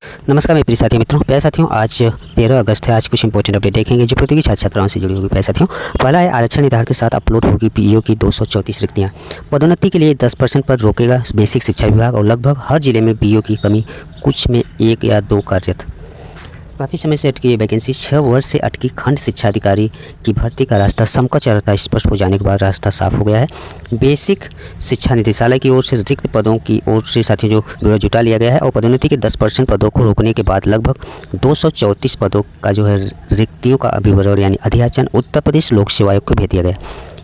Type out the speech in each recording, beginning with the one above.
नमस्कार मेरे प्रिय साथियों मित्रों। प्यारे साथियों, आज 13 अगस्त है। आज कुछ इंपॉर्टेंट अपडेट देखेंगे जो प्रतियोगी छात्र छात्राओं से जुड़ी होगी। प्यारे साथियों, पहला है आरक्षण निर्धारण के साथ अपलोड होगी पीईओ की 234 रिक्तियाँ। पदोन्नति के लिए 10% पर रोकेगा बेसिक शिक्षा विभाग और लगभग हर जिले में पीईओ की कमी, कुछ में 1 या 2 कार्यरत। काफ़ी समय से अटकी ये वैकेंसी 6 वर्ष से अटकी खंड शिक्षा अधिकारी की भर्ती का रास्ता समकक्षता स्पष्ट हो जाने के बाद रास्ता साफ हो गया है। बेसिक शिक्षा निदेशालय की ओर से रिक्त पदों की ओर से साथियों जो ब्यौरा जुटा लिया गया है और पदोन्नति के 10% पदों को रोकने के बाद लगभग 234 पदों का जो है रिक्तियों का विवरण यानी अधियाचन उत्तर प्रदेश लोक सेवा आयोग को भेज दिया गया।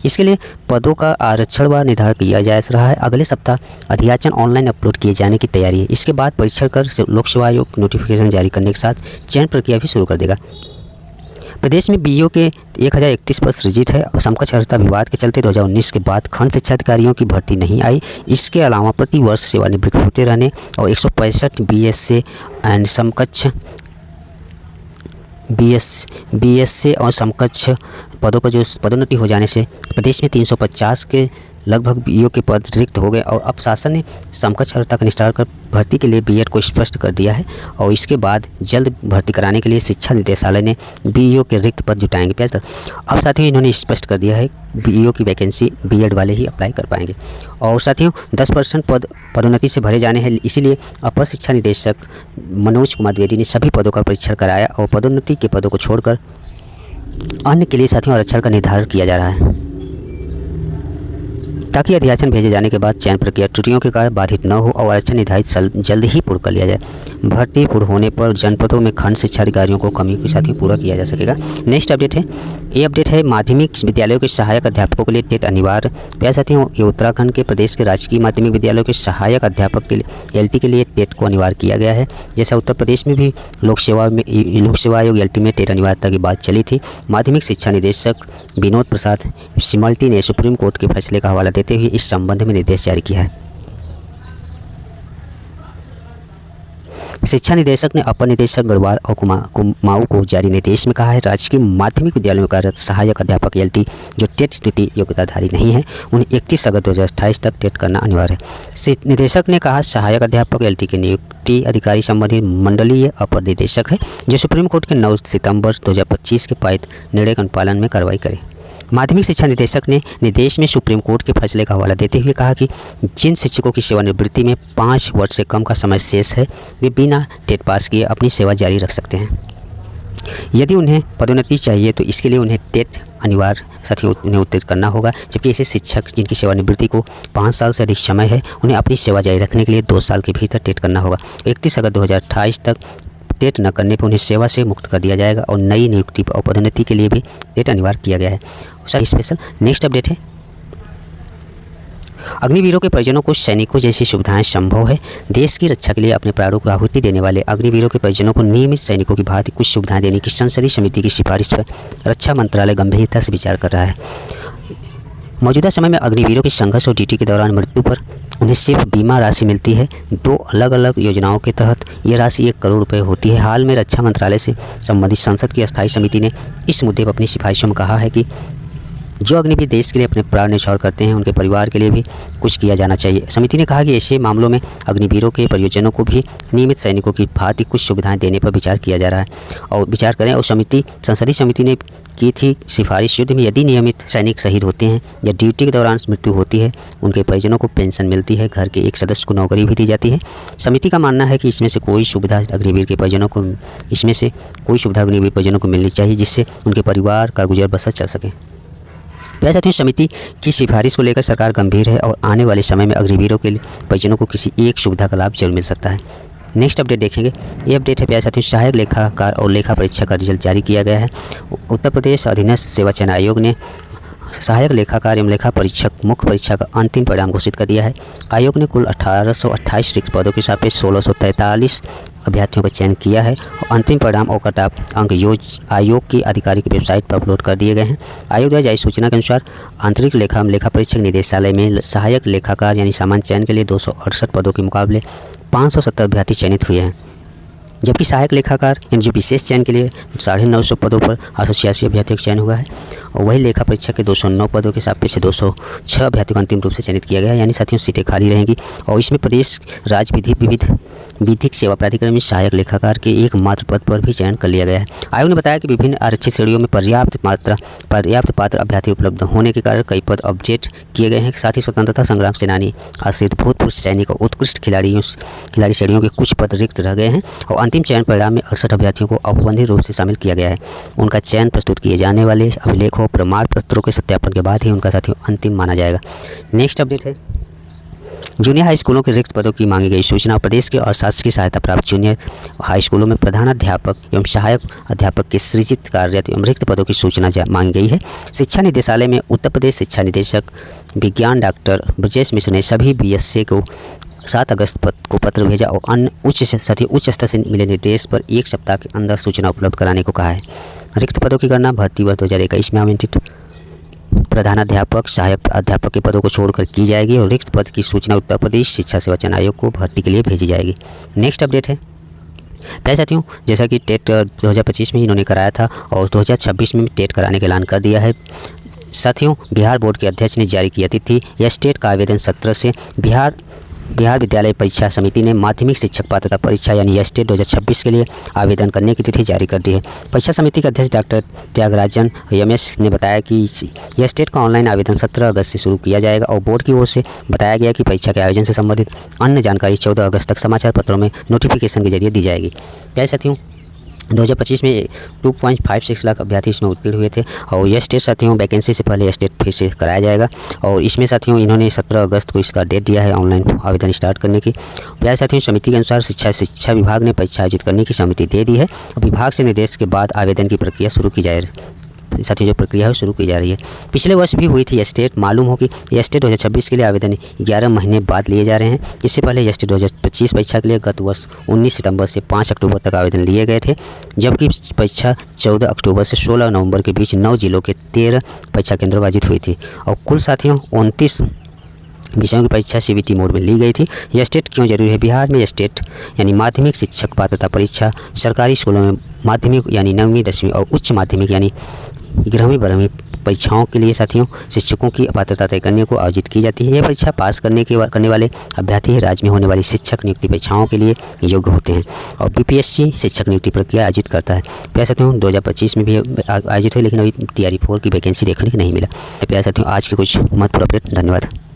इसके लिए पदों का आरक्षणवार निर्धारण किया जा रहा है। अगले सप्ताह अधियाचन ऑनलाइन अपलोड किए जाने की तैयारी है। इसके बाद परीक्षण कर लोक सेवा आयोग नोटिफिकेशन जारी करने के साथ चयन प्रक्रिया भी शुरू कर देगा। प्रदेश में बीईओ के 1031 पद सृजित है और समकक्षता विवाद के चलते 2019 के बाद खंड शिक्षा अधिकारियों की भर्ती नहीं आई। इसके अलावा प्रति वर्ष सेवानिवृत्त होते रहने और 165 बीएसए एंड समकक्ष बीएसए और समकक्ष पदों पर जो पदोन्नति हो जाने से प्रदेश में 350 के लगभग बीईओ के पद रिक्त हो गए और अब शासन ने समकक्ष अर्हता का निस्तार कर भर्ती के लिए बीएड को स्पष्ट कर दिया है और इसके बाद जल्द भर्ती कराने के लिए शिक्षा निदेशालय ने बीईओ के रिक्त पद जुटाएंगे। प्यार अब साथियों इन्होंने स्पष्ट कर दिया है बीईओ की वैकेंसी बीएड वाले ही अप्लाई कर पाएंगे। और साथियों 10% पद पदोन्नति से भरे जाने हैं, इसीलिए अपर शिक्षा निदेशक मनोज कुमार द्विवेदी ने सभी पदों का परीक्षण कराया और पदोन्नति के पदों को छोड़कर अन्य के लिए साथियों आरक्षण का निर्धारण किया जा रहा है ताकि अधियाचन भेजे जाने के बाद चयन प्रक्रिया त्रुटियों के कारण बाधित न हो और आरक्षण निर्धारित जल्द ही पूर्ण कर लिया जाए। भर्ती पूर्ण होने पर जनपदों में खंड शिक्षा अधिकारियों को कमी के साथ ही पूरा किया जा सकेगा। नेक्स्ट अपडेट है, ये अपडेट है माध्यमिक विद्यालयों के सहायक अध्यापकों के लिए टेट अनिवार्य। प्यारे साथियों, ये उत्तराखंड के प्रदेश के राजकीय माध्यमिक विद्यालयों के सहायक अध्यापक के लिए एलटी के लिए टेट को अनिवार्य किया गया है। जैसा उत्तर प्रदेश में भी लोक सेवा आयोग एलटी में टेट अनिवार्यता की बात चली थी। माध्यमिक शिक्षा निदेशक विनोद प्रसाद सिमल्टी ने सुप्रीम कोर्ट के फैसले का हवाला देते हुए इस संबंध में निर्देश जारी किया है। शिक्षा निदेशक ने अपर निदेशक गढ़वाल और कुमाऊं को जारी निर्देश में कहा है राजकीय माध्यमिक विद्यालयों में कार्यरत सहायक अध्यापक एलटी जो टेट स्थिति योग्यताधारी नहीं है उन्हें 31 अगस्त 2028 तक टेट करना अनिवार्य है। निदेशक ने कहा सहायक अध्यापक एलटी के नियुक्ति अधिकारी संबंधित मंडलीय अपर निदेशक है जो सुप्रीम कोर्ट के 9 सितंबर 2025 के पारित निर्णय के अनुपालन में कार्रवाई करे। माध्यमिक शिक्षा निदेशक ने निर्देश में सुप्रीम कोर्ट के फैसले का हवाला देते हुए कहा कि जिन शिक्षकों की सेवानिवृत्ति में 5 वर्ष से कम का समय शेष है वे बिना टेट पास किए अपनी सेवा जारी रख सकते हैं। यदि उन्हें पदोन्नति चाहिए तो इसके लिए उन्हें टेट अनिवार्य साथियों उन्हें उत्तीर्ण करना होगा, जबकि ऐसे शिक्षक जिनकी सेवानिवृत्ति को 5 साल से अधिक समय है उन्हें अपनी सेवा जारी रखने के लिए 2 साल के भीतर टेट करना होगा। 31 अगस्त 2028 तक टेट न करने पर उन्हें सेवा से मुक्त कर दिया जाएगा और नई नियुक्ति और पदोन्नति के लिए भी टेट अनिवार्य किया गया है। स्पेशल नेक्स्ट अपडेट है, अग्निवीरों के परिजनों को सैनिकों जैसी सुविधाएं संभव है। देश की रक्षा के लिए अपने प्राणों को आहुति देने वाले अग्निवीरों के परिजनों को नियमित सैनिकों की भांति कुछ सुविधाएं देने की संसदीय समिति की सिफारिश पर रक्षा मंत्रालय गंभीरता से विचार कर रहा है। मौजूदा समय में अग्निवीरों के संघर्ष और ड्यूटी के दौरान मृत्यु पर उन्हें सिर्फ बीमा राशि मिलती है। 2 अलग अलग योजनाओं के तहत ये राशि 1 करोड़ रुपए होती है। हाल में रक्षा मंत्रालय से संबंधित संसद की अस्थायी समिति ने इस मुद्दे पर अपनी सिफारिशों में कहा है कि जो अग्निवीर देश के लिए अपने प्राण न्यौछावर करते हैं उनके परिवार के लिए भी कुछ किया जाना चाहिए। समिति ने कहा कि ऐसे मामलों में अग्निवीरों के परियोजनों को भी नियमित सैनिकों की भांति कुछ सुविधाएं देने पर विचार किया जा रहा है और विचार करें। और संसदीय समिति ने की थी सिफारिश, युद्ध में यदि नियमित सैनिक शहीद होते हैं या ड्यूटी के दौरान मृत्यु होती है उनके परिजनों को पेंशन मिलती है, घर के एक सदस्य को नौकरी भी दी जाती है। समिति का मानना है कि इसमें से कोई सुविधा अग्निवीर के परिजनों को मिलनी चाहिए जिससे उनके परिवार का गुजर बसर चल सके। प्यारे साथियों, समिति की सिफारिश को लेकर सरकार गंभीर है और आने वाले समय में अग्निवीरों के परिजनों को किसी एक सुविधा का लाभ जरूर मिल सकता है। नेक्स्ट अपडेट देखेंगे, ये अपडेट है प्यारे साथियों सहायक लेखाकार और लेखा परीक्षक का रिजल्ट जारी किया गया है। उत्तर प्रदेश अधीनस्थ सेवा चयन आयोग ने सहायक लेखाकार एवं लेखा परीक्षक मुख्य परीक्षा का अंतिम परिणाम घोषित कर दिया है। आयोग ने कुल 1828 रिक्त पदों के सापेक्ष 1643 अभ्यर्थियों का चयन किया है और अंतिम परिणाम और कट ऑफ अंक आयोग की आधिकारिक वेबसाइट पर अपलोड कर दिए गए हैं। आयोग द्वारा जारी सूचना के अनुसार आंतरिक लेखा परीक्षक निदेशालय में सहायक लेखाकार यानी सामान्य चयन के लिए 268 पदों के मुकाबले 570 अभ्यर्थी चयनित हुए हैं, जबकि सहायक लेखाकार यानी जो विशेष चयन के लिए 950 पदों पर 886 अभ्यर्थियों का चयन हुआ है। और वही लेखा परीक्षा के 209 पदों के सापेक्ष से 206 अभ्यर्थियों को अंतिम रूप से चयनित किया गया है, यानी साथियों सीटें खाली रहेंगी। और इसमें प्रदेश राज्य विधिक सेवा प्राधिकरण में सहायक लेखाकार के एकमात्र पद पर भी चयन कर लिया गया है। आयोग ने बताया कि विभिन्न आरक्षित श्रेणियों में पर्याप्त पात्र अभ्यर्थी उपलब्ध होने के कारण कई पद अपडेट किए गए हैं। साथ ही स्वतंत्रता संग्राम सेनानी, आश्रित भूतपूर्व सैनिक और उत्कृष्ट खिलाड़ी श्रेणियों के कुछ पद रिक्त रह गए हैं और अंतिम चयन परिणाम में 68 अभ्यर्थियों को औपबंधिक रूप से शामिल किया गया है। उनका चयन प्रस्तुत किए जाने वाले अभिलेखों प्रमाण पत्रों के सत्यापन के बाद ही उनका साथियों अंतिम माना जाएगा। नेक्स्ट अपडेट है जूनियर हाई स्कूलों के रिक्त पदों की मांगी गई सूचना। प्रदेश के और शासकीय सहायता प्राप्त जूनियर हाई स्कूलों में प्रधानाध्यापक एवं सहायक अध्यापक के सृजित कार्यरत एवं रिक्त पदों की सूचना मांगी गई है। शिक्षा निदेशालय में उत्तर प्रदेश शिक्षा निदेशक विज्ञान डॉक्टर ब्रजेश मिश्र ने सभी BSc को 7 अगस्त को पत्र भेजा और अन्य उच्च स्तर से मिले निर्देश पर 1 सप्ताह के अंदर सूचना उपलब्ध कराने को कहा है। रिक्त पदों की गणना भर्ती वर्ष 2021 में आवंटित प्रधानाध्यापक सहायक अध्यापक के पदों को छोड़कर की जाएगी और रिक्त पद की सूचना उत्तर प्रदेश शिक्षा सेवा चयन आयोग को भर्ती के लिए भेजी जाएगी। नेक्स्ट अपडेट है प्यारे साथियों, जैसा कि टेट 2025 में इन्होंने कराया था और 2026 में टेट कराने का ऐलान कर दिया है। साथियों, बिहार बोर्ड के अध्यक्ष ने जारी की तिथि या स्टेट का आवेदन 17 से बिहार विद्यालय परीक्षा समिति ने माध्यमिक शिक्षक पात्रता परीक्षा यानी स्टेट 2026 के लिए आवेदन करने की तिथि जारी कर दी है। परीक्षा समिति के अध्यक्ष डॉक्टर त्यागराजन MS ने बताया कि यह स्टेट का ऑनलाइन आवेदन 17 अगस्त से शुरू किया जाएगा और बोर्ड की ओर से बताया गया कि परीक्षा के आयोजन से संबंधित अन्य जानकारी 14 अगस्त तक समाचार पत्रों में नोटिफिकेशन के जरिए दी जाएगी। प्यारे साथियों, 2025 में 2.56 लाख अभ्यर्थी इसमें उत्तीर्ण हुए थे और यह स्टेट साथियों वैकेंसी से पहले स्टेट फिर से कराया जाएगा और इसमें साथियों इन्होंने 17 अगस्त को इसका डेट दिया है ऑनलाइन आवेदन स्टार्ट करने की। प्यारे साथियों, समिति के अनुसार शिक्षा विभाग ने परीक्षा आयोजित करने की सहमति दे दी है। विभाग से निर्देश के बाद आवेदन की प्रक्रिया शुरू की जाए साथियों जो प्रक्रिया है शुरू की जा रही है। पिछले वर्ष भी हुई थी स्टेट। मालूम हो कि स्टेट 2026 के लिए आवेदन 11 महीने बाद लिए जा रहे हैं। इससे पहले स्टेट 2025 परीक्षा के लिए गत वर्ष 19 सितंबर से 5 अक्टूबर तक आवेदन लिए गए थे, जबकि परीक्षा 14 अक्टूबर से 16 नवंबर के बीच 9 जिलों के 13 परीक्षा केंद्रों पर आयोजित हुई थी और कुल साथियों 29 विषयों की परीक्षा CBT मोड में ली गई थी। यह स्टेट क्यों जरूरी है? बिहार में स्टेट यानी माध्यमिक शिक्षक पात्रता परीक्षा सरकारी स्कूलों में माध्यमिक यानी 9वीं 10वीं और उच्च माध्यमिक यानी 11वीं 12वीं परीक्षाओं के लिए साथियों शिक्षकों की पात्रता तय करने को आयोजित की जाती है। यह परीक्षा पास करने वाले अभ्यर्थी राज्य में होने वाली शिक्षक नियुक्ति परीक्षाओं के लिए योग्य होते हैं और BPSC शिक्षक नियुक्ति प्रक्रिया आयोजित करता है। प्यारे साथियों, 2025 में भी आयोजित हुई लेकिन अभी TRE 4 की वैकेंसी देखने को नहीं मिला। प्यारे साथियों, आज के कुछ महत्वपूर्ण अपडेट। धन्यवाद।